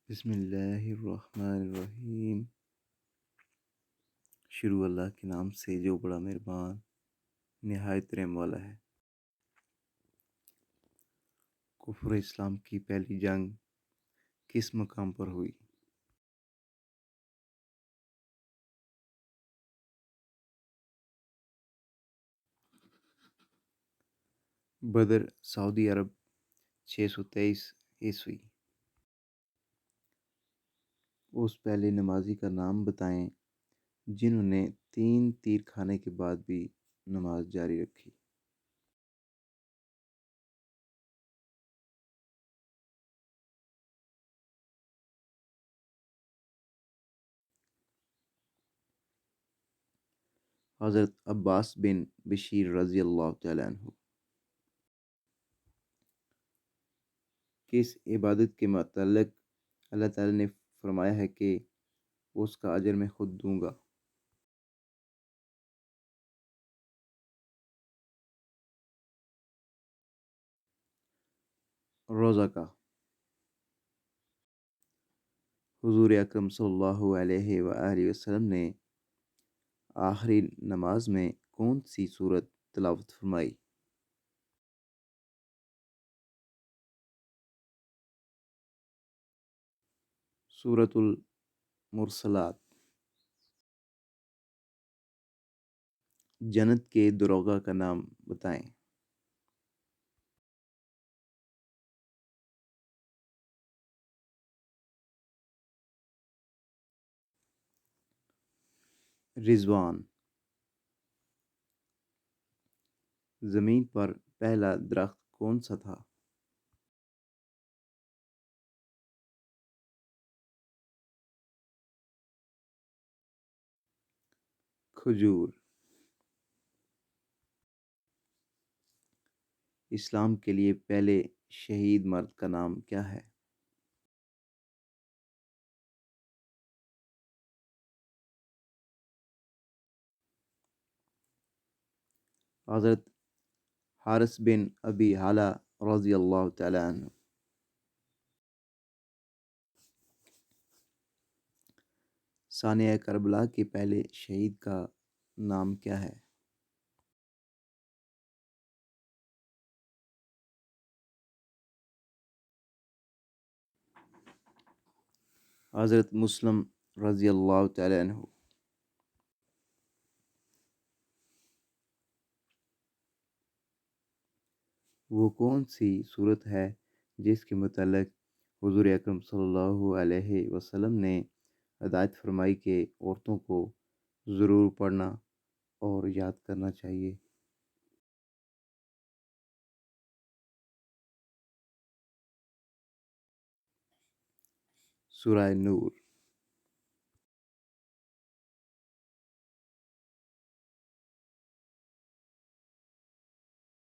بسم اللہ الرحمن الرحیم۔ شروع اللہ کے نام سے جو بڑا مہربان نہایت رحم والا ہے۔ کفر اسلام کی پہلی جنگ کس مقام پر ہوئی؟ بدر، سعودی عرب، 623 عیسوی۔ اس پہلے نمازی کا نام بتائیں جنہوں نے 3 تیر کھانے کے بعد بھی نماز جاری رکھی۔ حضرت عباس بن بشیر رضی اللہ تعالیٰ عنہ۔ کس عبادت کے متعلق اللہ تعالیٰ نے فرمایا ہے کہ اس کا اجر میں خود دوں گا؟ روزہ کا۔ حضور اکرم صلی اللہ علیہ وآلہ وسلم نے آخری نماز میں کون سی سورت تلاوت فرمائی؟ سورۃ المرسلات۔ جنت کے دروغہ کا نام بتائیں۔ رضوان۔ زمین پر پہلا درخت کون سا تھا؟ کھجور۔ اسلام کے لیے پہلے شہید مرد کا نام کیا ہے؟ حضرت حارث بن ابی حالہ رضی اللہ تعالیٰ عنہ۔ ثانیہ کربلا کے پہلے شہید کا نام کیا ہے؟ حضرت مسلم رضی اللہ تعالیٰ عنہ۔ وہ کون سی صورت ہے جس کے متعلق حضور اکرم صلی اللہ علیہ وسلم نے ہدایت فرمائی کہ عورتوں کو ضرور پڑھنا اور یاد کرنا چاہیے؟ سورہ نور۔